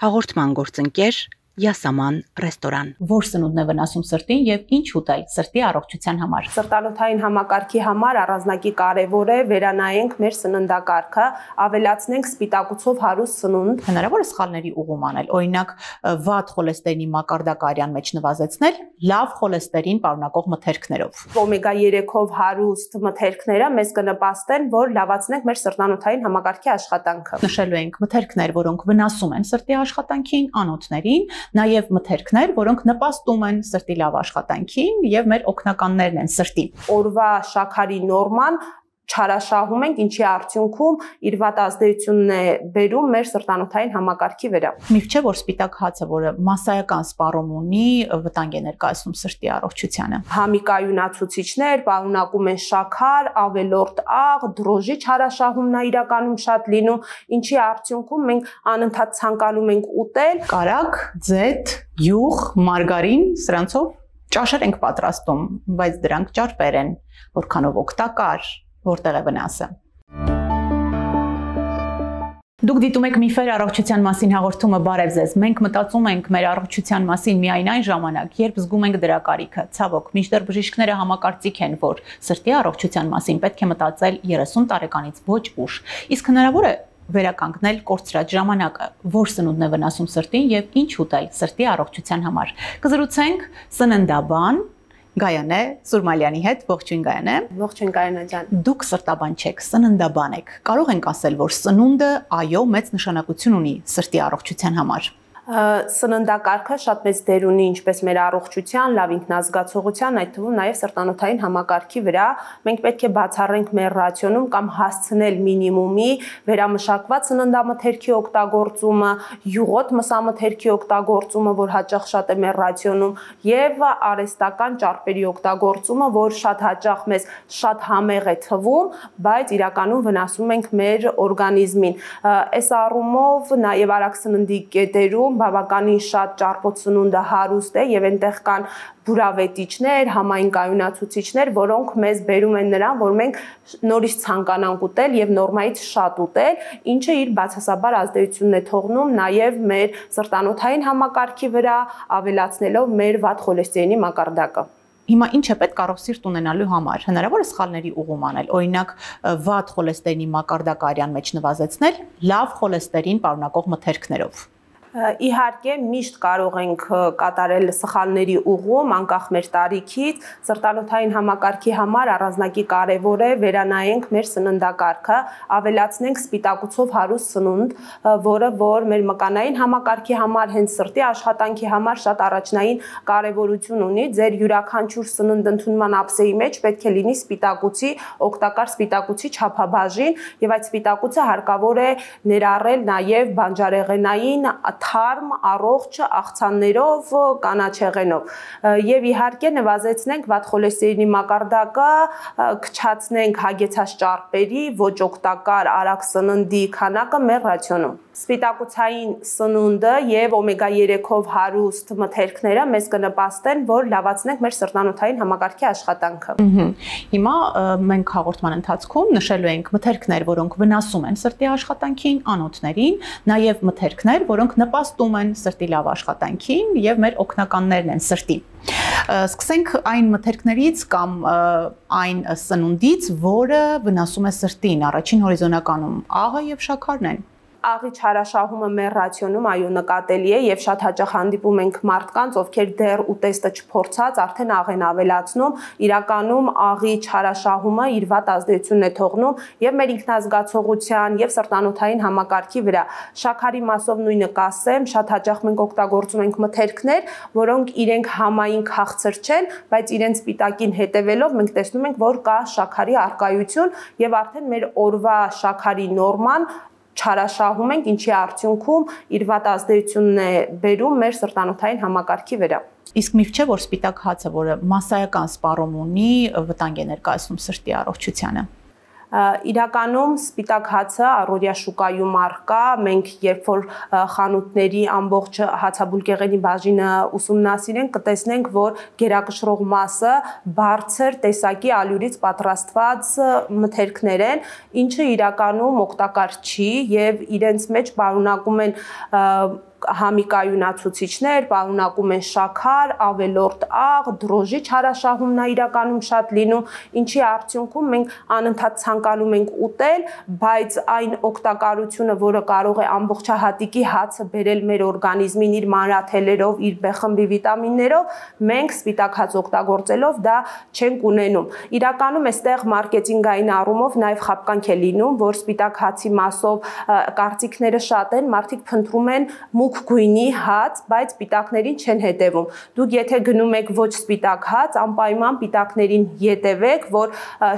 Հաղորդման գործընկեր Յասաման ռեստորան։ Որ սնունդն է վնասում սրտին եւ ինչ ուտել սրտի առողջության համար։ Սրտանոթային համակարգի համար առանձնակի կարևոր է վերանայենք մեր սննդակարգը, ավելացնենք սպիտակուցով հարուստ սնունդ։ Հնարավոր է սխալների ուղում անել, օրինակ վատ խոլեստերինի մակարդակը արյան մեջ նվազեցնել լավ խոլեստերին պարունակող մթերքներով։ Օմեգա 3-ով հարուստ մթերքները մեզ կնպաստեն, որ լավացնենք մեր սրտանոթային համակարգի աշխատանքը։ Նշելու ենք մթերքներ, որոնք վնասում են սրտի աշխատանքին, անոթներին, նաև մթերքներ, որոնք նպաստում են սրտի լավ աշխատանքին եւ մեր օգնականներն են սրտի։ Օրվա շաքարի նորման չարաշահում ենք, ինչի արդյունքում իր վատ ազդեցությունն է բերում մեր սրտանոթային համակարգի վրա։ Միֆ չէ, որ սպիտակ հացը, որը մասսայական սպառում ունի, վտանգ է ներկայացնում սրտի առողջությանը։ Համի կայունացուցիչներ պարունակում են շաքար, ավելորդ աղ, դրոժի չարաշահումն է իրականում շատ լինում, ինչի արդյունքում մենք անընդհատ ցանկանում ենք ուտել կարագ, ձեթ, յուղ, մարգարին, սրանցով ճաշեր ենք պատրաստում, բայց դրանք ճարպեր են, որքանով օգտակար որտեղ է վնասը։ Դուք դիտում եք միֆեր առողջության մասին հաղորդումը, բարև ձեզ։ Մենք մտածում ենք մեր առողջության մասին միայն այն ժամանակ, երբ զգում ենք դրա կարիքը։ Ցավոք, մինչդեռ բժիշկները համակարծիք են, որ սրտի առողջության մասին պետք է մտածել 30 տարեկանից ոչ ուշ։ Իսկ հնարավոր է վերականգնել կորցրած ժամանակը, որ սնունդն է վնասում սրտին եւ ինչ ուտել սրտի առողջության համար։ Կզրուցենք սննդաբան Գայանե Սուրմալյանի հետ, ողջույն Գայանե։ Ողջույն Գայանե ջան։ Դուք սրտաբան չեք, սննդաբան եք։ Կարող ենք ասել, որ սնունդը այո մեծ նշանակություն ունի սրտի առողջության համար։ Սննդակարգը շատ մեծ դեր ունի ինչպես մեր առողջության, լավ ինքնազգացողության, այդ թվում նաև սրտանոթային համակարգի վրա։ Մենք պետք է բացառենք մեր ռացիոնում կամ հասցնել մինիմումի վերամշակված սննդամթերքի օգտագործումը, յուղոտ մսամթերքի օգտագործումը, որ հաճախ շատ է մեր ռացիոնում, եւ արհեստական ճարպերի օգտագործումը, որ շատ հաճախ մեզ շատ համեղ է թվում, բայց իրականում վնասում ենք մեր օրգանիզմին։ Այս առումով նաև արագ սննդի կետերում բավականին շատ ճարպոտ սնունդը հարուստ է եւ այնտեղ կան բուրավետիչներ, համային կայունացուցիչներ, որոնք մեզ բերում են նրան, որ մենք նորից ցանկանանք ուտել եւ նորմայից շատ ուտել, ինչը իր բացասաբար ազդեցությունն է թողնում նաեւ մեր սրտանոթային համակարգի վրա, ավելացնելով մեր վատ խոլեստերինի մակարդակը։ Հիմա ինչ է պետք առողջ սիրտ ունենալու համար։ Հնարավոր է սխալների ուղում անել, օրինակ վատ խոլեստերինի մակարդակը արյան մեջ նվազեցնել լավ խոլեստերին պարունակող մթերքներով։ Իհարկե միշտ կարող ենք կատարել սխալների ուղում անկախ մեր տարիքից, սրտանոթային համակարգի համար առանձնակի կարևոր է վերանայենք մեր սննդակարգը, ավելացնենք սպիտակուցով հարուստ սնունդ, որը որ մեր մկանային համակարգի համար, հենց սրտի աշխատանքի համար շատ առաջնային կարևորություն ունի։ Ձեր յուրաքանչյուր սնունդ ընդունման ափսեի մեջ պետք է լինի սպիտակուցի, օգտակար սպիտակուցի չափաբաժին, եւ այդ սպիտակուցը հարկավոր է ներառել նաեւ բանջարեղենային թարմ, առողջ աղցաններով, կանաչեղենով եւ իհարկե նվազեցնենք վատ խոլեստերինի մակարդակը, քչացնենք հագեցած ճարպերի, ոչ օգտակար արագ սննդի քանակը մեր ռացիոնում։ Սպիտակուցային սնունդը եւ օմեգա 3-ով հարուստ մթերքները մեզ կնպաստեն, որ լավացնենք մեր սրտանոթային համակարգի աշխատանքը։ Հիմա մենք հաղորդման ընթացքում նշելու ենք մթերքներ, որոնք վնասում են սրտի աշխատանքին, անոթներին, նաեւ մթերքներ, որոնք նպաստում են սրտի լավ աշխատանքին եւ մեր օգնականներն են սրտի։ Սկսենք այն մթերքներից կամ այն սնունդից, որը վնասում է սրտին, առաջին հորիզոնականում աղը եւ շաքարն են։ Աղի չարաշահումը մեր ռացիոնում այո նկատելի է եւ շատ հաճախ հանդիպում ենք մարդկանց, ովքեր դեռ ուտեստը չփորձած արդեն աղ են ավելացնում, իրականում աղի չարաշահումը իր վատ ազդեցությունն է թողնում եւ մեր ինքնազգացողության եւ սրտանոթային համակարգի վրա։ Շաքարի մասով նույնը կասեմ, շատ հաճախ մենք օգտագործում ենք մթերքներ, որոնք իրենք համային քաղցր չեն, բայց իրենց սպիտակին հետևելով մենք տեսնում ենք, որ կա շաքարի առկայություն եւ արդեն մեր օրվա շաքարի նորման չարաշահում ենք, ինչի արդյունքում իր վատ ազդեցությունն է բերում մեր սրտանոթային համակարգի վրա։ Իսկ միֆ չէ, որ սպիտակ հացը, որը մասսայական սպառում ունի, վտանգ է ներկայացնում սրտի առողջությանը։ Իրականում սպիտակ հացը առօրյա շուկայում առկա, մենք երբ որ խանութների ամբողջ հացաբուլկեղենի բաժինը ուսումնասիրենք, կտեսնենք, որ գերակշռող մասը բարձր տեսակի ալյուրից պատրաստված մթերքներ են, ինչը իրականում օգտակար չի եւ իրենց մեջ պարունակում են համի կայունացուցիչներ, պարունակում են շաքար, ավելորդ աղ, դրոժի չարաշահումն է իրականում շատ լինում, ինչի արդյունքում մենք անընդհատ ցանկանում ենք ուտել, բայց այն օգտակարությունը, որը կարող է ամբողջահատիկի հացը բերել մեր օրգանիզմին իր մանրաթելերով, իր B-խմբի վիտամիններով, մենք սպիտակ հաց օգտագործելով դա չենք ունենում։ Իրականում այստեղ մարքեթինգային առումով նաև խաբկանք է լինում, որ սպիտակ հացի մասով կարծիքները շատ են, մարդիկ փնտրում են մուգ գույնի հաց, բայց պիտակներին չեն հետևում։ Դուք եթե գնում եք ոչ սպիտակ հաց, անպայման պիտակներին ետևեք, որ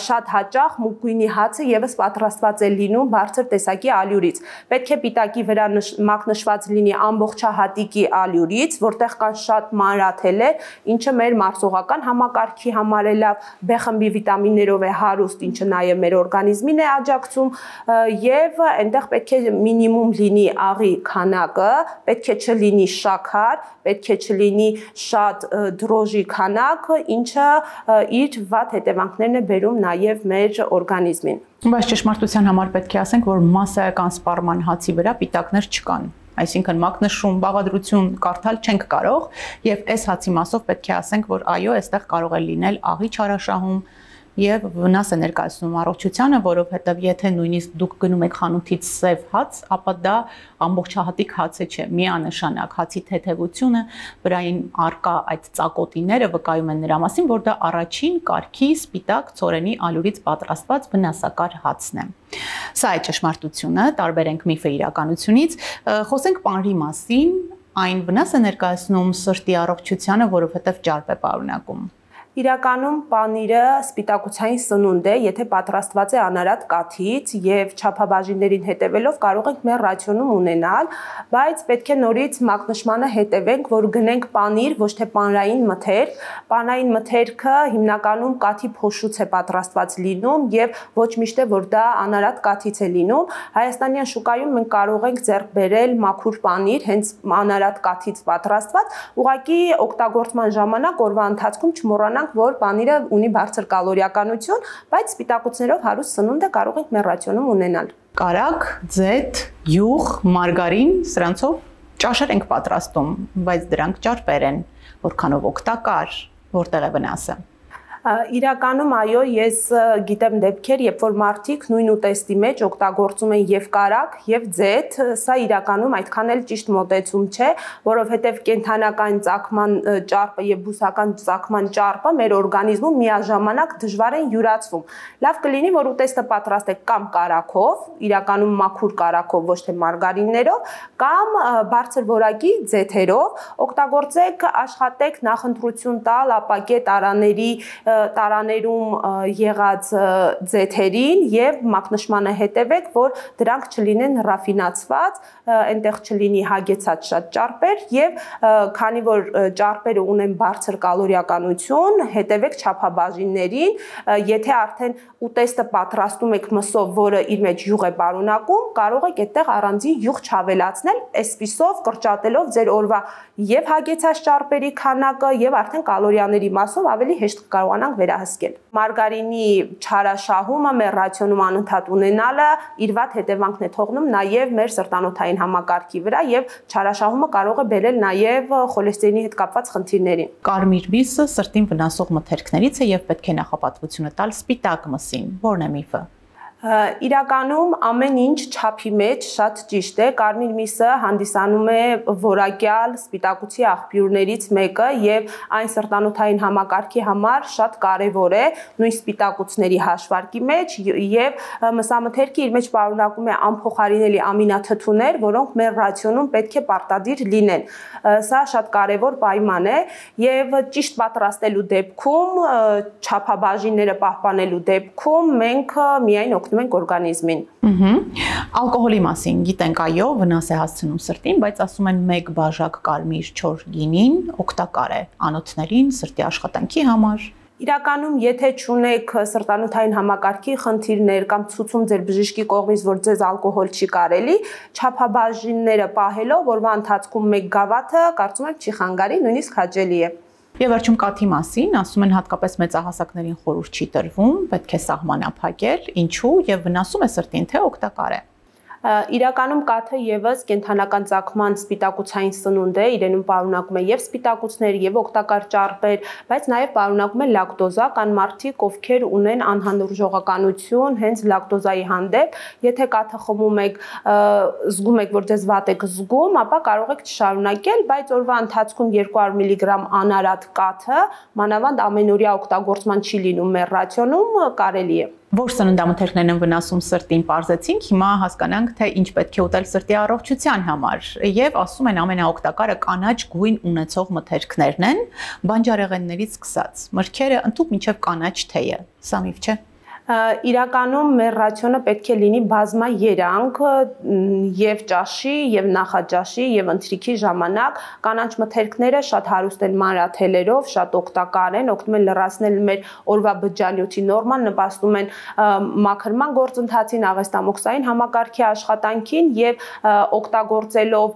շատ հաճախ մուգ գույնի հացը եւս պատրաստված է լինում բարձր տեսակի ալյուրից։ Պետք է պիտակի վրա մակնշված լինի ամբողջահատիկի ալյուրից, որտեղ կան շատ մանրաթելեր, ինչը մեր մարսողական համակարգի համար է լավ, B-խմբի վիտամիններով է հարուստ, ինչը նաև մեր օրգանիզմին է աջակցում, եւ այնտեղ պետք է մինիմում լինի աղի քանակը, պետք է չլինի շաքար, պետք է չլինի շատ դրոժի քանակը, ինչը իր վատ հետևանքներն է բերում նաև մեր օրգանիզմին։ Բայց ճշմարտության համար պետք է ասենք, որ մասսայական սպառման հացի վրա պիտակներ չկան։ Այսինքն մակնշում, բաղադրություն կարդալ չենք կարող, եւ այս հացի մասով պետք է ասենք, որ այո, այստեղ կարող է լինել աղի չարաշահում եւ վնաս է ներկայացնում առողջությանը, որովհետեւ եթե նույնիսկ դուք գնում եք խանութից սև հաց, ապա դա ամբողջահատիկ հացը չէ, միանշանակ հացի թեթևությունը, վրային արկա այդ ծակոտիները վկայում են նրա մասին, որ դա առաջին կարգի սպիտակ ցորենի ալյուրից պատրաստված վնասակար հացն է։ Սա է ճշմարտությունը, տարբերենք միֆը իրականությունից, խոսենք պանրի մասին, այն վնաս է ներկայացնում սրտի առողջությանը, որովհետեւ ճարպ է պարունակում։ Իրականում պանիրը սպիտակուցային սնունդ է, եթե պատրաստված է անարատ կաթից եւ չափաբաժիններին հետևելով կարող ենք մեր ռացիոնում ունենալ, բայց պետք է նորից մակնշմանը հետևենք, որ գնենք պանիր, ոչ թե պանրային մթերք։ Պանրային մթերքը հիմնականում կաթի փոշուց է պատրաստված լինում եւ ոչ միշտ է որ դա անարատ կաթից է լինում։ Հայաստանյան շուկայում մենք կարող ենք ձեռք բերել մաքուր պանիր, հենց անարատ կաթից պատրաստված, ուղղակի օգտագործման ժամանակ օրվա ընթացքում չմոռանանք, որ պանիրը ունի բարձր կալորիականություն, բայց սպիտակուցներով հարուստ սնունդ է կարող ենք մեր ռացիոնում ունենալ։ Կարագ, ձեթ, յուղ, մարգարին, սրանցով ճաշեր ենք պատրաստում, բայց դրանք ճարպեր են, որքանով օգտակար, որտեղ է վնասը։ Իրականում այո, ես գիտեմ դեպքեր, երբ որ մարդիկ նույն ուտեստի մեջ օգտագործում են եւ կարագ, եւ ձեթ, սա իրականում այդքան էլ ճիշտ մոտեցում չէ, որովհետեւ կենթանական ծագման ճարպը եւ բուսական ծագման ճարպը մեր օրգանիզմում միաժամանակ դժվար են յուրացվում։ Լավ կլինի, որ ուտեստը պատրաստեք կամ կարագով, իրականում մաքուր կարագով, ոչ թե մարգարիններով, կամ բարձր որակի ձեթերով, օգտագործեք, աշխատեք նախընտրություն տալ ապակե տարաներում եղած ձեթերին եւ մակնշմանը հետևեք, որ դրանք չլինեն ռաֆինացված, այնտեղ չլինի հագեցած շատ ճարպեր եւ քանի որ ճարպերը ունեն բարձր կալորիականություն, հետևեք չափաբաժիններին, եթե արդեն ուտեստը պատրաստում եք մսով, որը իր մեջ յուղ է պարունակում, կարող եք այդտեղ առանձին յուղ չավելացնել, այսպիսով կրճատելով ձեր օրվա եւ հագեցած ճարպերի քանակը եւ արդեն կալորիաների մասով ավելի հեշտ կարողանանք վերահսկել։ Մարգարինի չարաշահումը մեր ռացիոնում անընդհատ ունենալը իր վատ հետևանքն է թողնում նաև մեր սրտանոթային համակարգի վրա եւ չարաշահումը կարող է բերել նաև խոլեստերինի հետ կապված խնդիրներին։ Կարմիր միսը սրտին վնասող մթերքներից է եւ պետք է նախապատվությունը տալ սպիտակ մսին։ Որն է միֆը։ Իրականում ամեն ինչ չափի մեջ շատ ճիշտ է, կարմիր միսը հանդիսանում է որակյալ սպիտակուցի աղբյուրներից մեկը եւ այն սրտանոթային համակարգի համար շատ կարեւոր է նույն սպիտակուցների հաշվարկի մեջ եւ մսամթերքը իր մեջ պարունակում է անփոխարինելի ամինաթթուներ, որոնք մեր ռացիոնում պետք է պարտադիր լինեն։ Սա շատ կարեւոր պայման է եւ ճիշտ պատրաստելու դեպքում, չափաբաժինները պահպանելու դեպքում մենք միայն օգնում ենք օրգանիզմին։ Ալկոհոլի մասին գիտենք, այո, վնաս է հասցնում սրտին, բայց ասում են 1 բաժակ կարմիր չոր գինին օգտակար է անոթներին, սրտի աշխատանքի համար։ Իրականում, եթե չունեք սրտանոթային համակարգի խնդիրներ կամ ցուցում ձեր բժշկի կողմից, որ ձեզ ալկոհոլ չի կարելի, չափաբաժինները պահելով օրվա ընթացքում 1 գավաթը, կարծում եմ չի խանգարի, նույնիսկ հաճելի է։ Եվ վերջում կաթի մասին, ասում են հատկապես մեծահասակներին խորհուրդ չի տրվում, պետք է սահմանափակել, ինչու եւ վնասում է սրտին, թե օգտակար է։ Իրականում կաթը եւս կենթանական ծագման սպիտակուցային սնունդ է, իրենում պարունակում է եւ սպիտակուցներ, եւ օգտակար ճարպեր, բայց նաեւ պարունակում է լակտոզա, կան մարդիկ, ովքեր ունեն անհանդուրժողականություն հենց լակտոզայի հանդեպ, եթե կաթը խմում եք, զգում եք, որ ձեզ վատ եք զգում, ապա կարող եք չշարունակել, բայց օրվա ընթացքում 200 միլիգրամ անարատ կաթը, մանավանդ ամենօրյա օգտագործման չի լինում մեր ռացիոնում, կարելի է։ Որ սննդամթերքներն են վնասում սրտին, պարզեցինք, հիմա հասկանանք, թե ինչ պետք է ուտել սրտի առողջության համար, եւ ասում են ամենաօգտակարը կանաչ գույն ունեցող մթերքներն են, բանջարեղեններից սկսած։ Մրգերը ընդհանուր մինչև կանաչ թեյը, սա միֆ չէ։ Իրականում մեր ռացիոնը պետք է լինի բազմաերանգ եւ ճաշի, եւ նախաճաշի, եւ ընթրիքի ժամանակ։ Կանաչ մթերքները շատ հարուստ են մանրաթելերով, շատ օգտակար են, օգնում են լրացնել մեր օրվա բջջանյութի նորման, նպաստում են մաքրման գործընթացին, աղեստամոքսային համակարգի աշխատանքին եւ օգտագործելով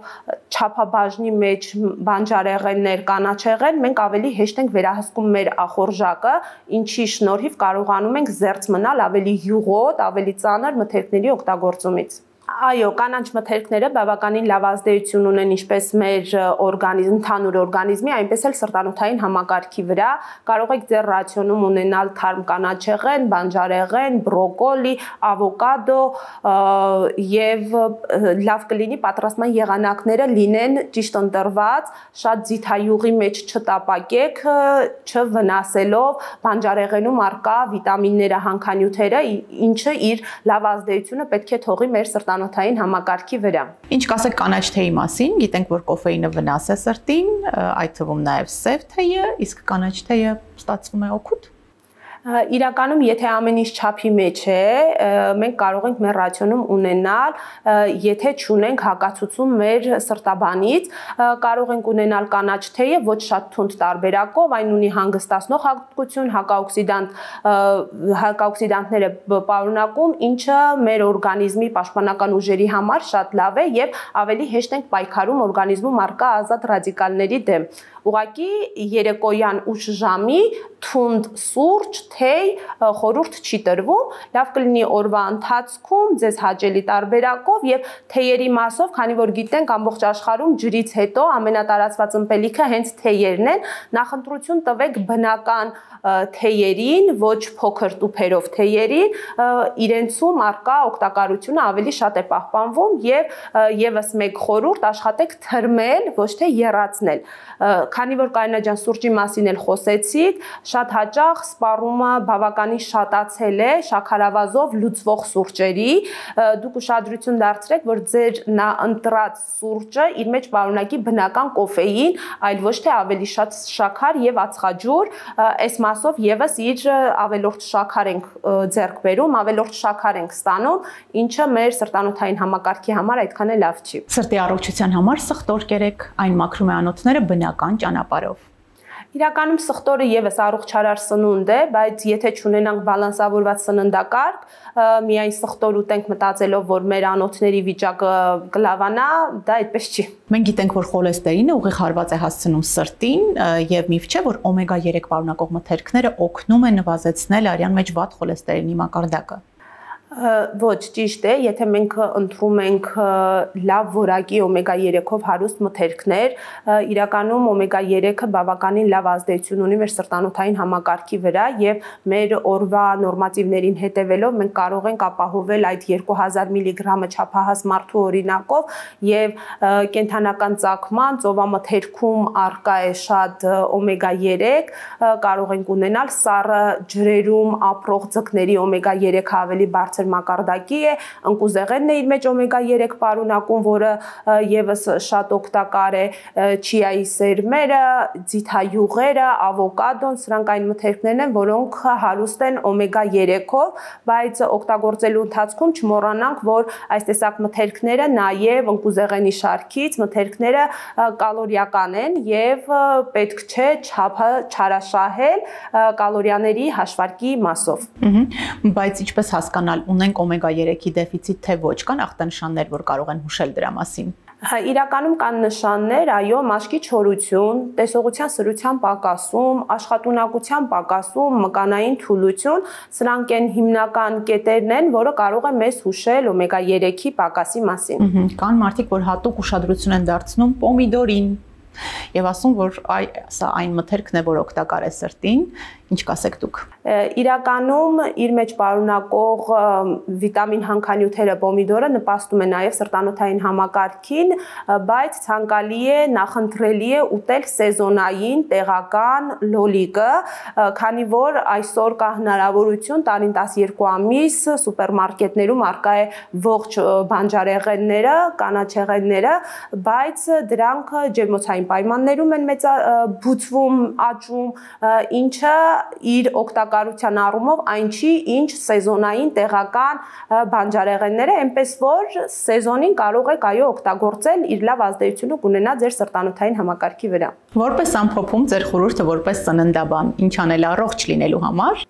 չափաբաժնի մեջ բանջարեղեններ, կանաչեղեն, մենք ավելի հեշտ ենք վերահսկում մեր ախորժակը, ինչի շնորհիվ կարողանում ենք զերծ մնալ ավելի յուղոտ, ավելի ծանր մթերքների օգտագործումից։ Այո, կանաչ մթերքները բավականին լավ ազդեցություն ունեն ինչպես մեր ընդհանուր օրգանիզմի, այնպես էլ սրտանոթային համակարգի վրա։ Կարող եք ձեր ռացիոնում ունենալ թարմ կանաչեղեն, բանջարեղեն, բրոկոլի, ավոկադո եւ լավ կլինի պատրաստման եղանակները լինեն ճիշտ ընտրված, շատ ձիթայուղի մեջ չտապակեք, չվնասելով բանջարեղենում առկա վիտամինները, հանքանյութերը, ինչը իր լավ ազդեցությունը պետք է թողի մեր սրտանոթային համակարգի վրա։ Ինչ կասեք կանաչ թեյի մասին, գիտենք, որ կոֆեինը վնաս է սրտին, այդ թվում նաև սև թեյը, իսկ կանաչ թեյը ստացվում է օգուտ։ Իրականում, եթե ամեն ինչ չափի մեջ է, մենք կարող ենք մեր ռացիոնում ունենալ, եթե չունենք հակացություն մեր սրտաբանից, կարող ենք ունենալ կանաչ թեյը ոչ շատ թունդ տարբերակով, այն ունի հանգստացնող հատկություն, հակաօքսիդանտները պարունակում, ինչը մեր օրգանիզմի պաշտպանական ուժերի համար շատ լավ է եւ ավելի հեշտ ենք պայքարում օրգանիզմում առկա ազատ ռադիկալների դեմ։ Ուղղակի երեկոյան ուշ ժամի թունդ սուրճ, թեյ խորհուրդ չի տրվում, լավ կլինի օրվա ընթացքում ձեզ հաճելի տարբերակով եւ թեյերի մասով, քանի որ գիտենք ամբողջ աշխարհում ջրից հետո ամենատարածված ըմպելիքը հենց թեյերն են, նախընտրություն տվեք բնական թեյերին, ոչ փոքր տուփերով թեյերին, իրենցում առկա օգտակարությունը ավելի շատ է պահպանվում եւ եւս մեկ խորհուրդ աշխատեք թրմել, ոչ թե եռացնել։ Քանի որ Կարինա ջան սուրճի մասին էլ խոսեցիք, շատ հաճախ սպառումը բավականին շատացել է շաքարավազով լուծվող սուրճերի, դուք ուշադրություն դարձրեք, որ ձեր ընտրած սուրճը իր մեջ պարունակի բնական կոֆեին, այլ ոչ թե ավելի շատ շաքար եւ ածխաջուր, այս մասով եւս իր ավելորդ շաքար ենք ձեռք բերում, ավելորդ շաքար ենք ստանում, ինչը մեր սրտանոթային համակարգի համար այդքան է լավ չի։ Սրտի առողջության համար սխտոր կերեք, այն մաքրում է անոթները բնական ճանապարհով։ Իրականում սխտորը եւս առողջարար սնունդ է, բայց եթե չունենանք բալանսավորված սննդակարգ, միայն սխտոր ուտենք մտածելով, որ մեր անոթների վիճակը կլավանա, դա այդպես չի։ Մենք գիտենք, որ խոլեստերինը ուղիղ հարված է հասցնում սրտին, եւ միֆ չէ, որ օմեգա 3 պարունակող մթերքները օգնում են նվազեցնել արյան մեջ վատ խոլեստերինի մակարդակը։ Ոչ, ճիշտ է, եթե մենք ընտրում ենք լավ որակի օմեգա 3-ով հարուստ մթերքներ, իրականում օմեգա 3-ը բավականին լավ ազդեցություն ունի մեր սրտանոթային համակարգի վրա եւ մեր օրվա նորմատիվներին հետևելով մենք կարող ենք ապահովել այդ 2000 միլիգրամը չափահաս մարդու օրինակով եւ կենթանական ծագման ծովամթերքում առկա է շատ օմեգա 3, կարող ենք ունենալ սառը ջրերում ապրող ձկների օմեգա 3-ը ավելի բարձր մակարդակի է, ընկուզեղենն է իր մեջ օմեգա 3 պարունակում, որը եւս շատ օգտակար է, չիայի սերմերը, ձիթայուղերը, ավոկադոն, սրանք այն մթերքներն են, որոնք հարուստ են օմեգա 3-ով, բայց օգտագործելու ընթացքում չմոռանանք, որ այս տեսակ մթերքները նաեւ ընկուզեղենի շարքից մթերքները կալորիական են եւ պետք չէ չափը չարաշահել կալորիաների հաշվարկի մասով։ Բայց ինչպես հասկանալ ունենք օմեգա 3-ի դեֆիցիտ, թե ոչ, կան ախտանշաններ, որ կարող են հուշել դրա մասին։ Իրականում կան նշաններ, այո, մաշկի չորություն, տեսողության սրության պակասում, աշխատունակության պակասում, մկանային թուլություն, սրանք են հիմնական կետերն են, որը կարող է մեզ հուշել օմեգա 3-ի պակասի մասին։ Կան մարդիկ, որ հատուկ ուշադրություն են դարձնում պոմիդորին եւ ասում, որ սա այն մթերքն է, որ օգտակար է սրտին, ինչ կասեք դուք։ Իրականում իր մեջ պարունակող վիտամին հանքանյութերը պոմիդորը նպաստում է նաև սրտանոթային համակարգին, բայց ցանկալի է, նախընտրելի է ուտել սեզոնային, տեղական լոլիկը, քանի որ այսօր կա հնարավորություն տարին 12 ամիս սուպերմարկետներում առկա է ողջ բանջարեղենները, կանաչեղենները, բայց դրանք ջերմոցային պայմաններում են բուծվում, աճում, ինչը իր օգտակարության առումով այն չի, ինչ սեզոնային տեղական բանջարեղենները, այնպես որ սեզոնին կարող եք այո օգտագործել, իր լավ ազդեցությունը կունենա ձեր սրտանոթային համակարգի վրա։ Որպես ամփոփում ձեր խորհուրդը որպես ծննդաբան, ինչ անել առողջ լինելու համար։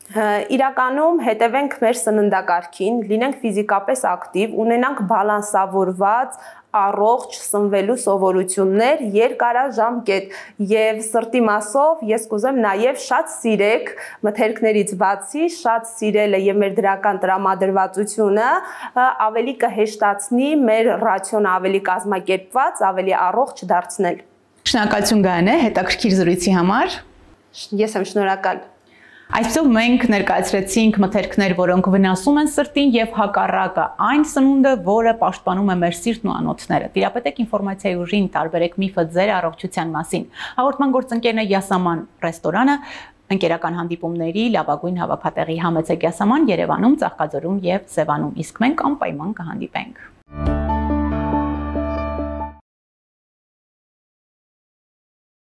Իրականում հետևենք մեր սննդակարգին, լինենք ֆիզիկապես ակտիվ, ունենանք բալանսավորված առողջ սնվելու սովորություններ երկարաժամկետ եւ սրտի մասով ես կուզեմ նաեւ շատ սիրեք մթերքներից բացի շատ սիրելը եւ մեր դրական տրամադրվածությունը ավելի կհեշտացնի մեր ռացիոնը ավելի կազմակերպված, ավելի առողջ դարձնել։ Շնորհակալություն Գայանե հետաքրքիր զրույցի համար։ Ես եմ շնորհակալ։ Այսպեսով մենք ներկայացրեցինք մթերքներ, որոնք վնասում են սրտին եւ հակառակը այն սնունդը, որը պաշտպանում է մեր սիրտն ու անոթները։ Տիրապետեք ինֆորմացիայի ուժին, տարբերեք միֆը ձեր առողջության մասին։ Հաղորդման գործընկերն է Յասաման ռեստորանը, ընկերական հանդիպումների լավագույն հավաքատեղի համեցեք Յասաման Երևանում, Ծաղկաձորում եւ Սևանում, իսկ մենք անպայման կհանդիպենք։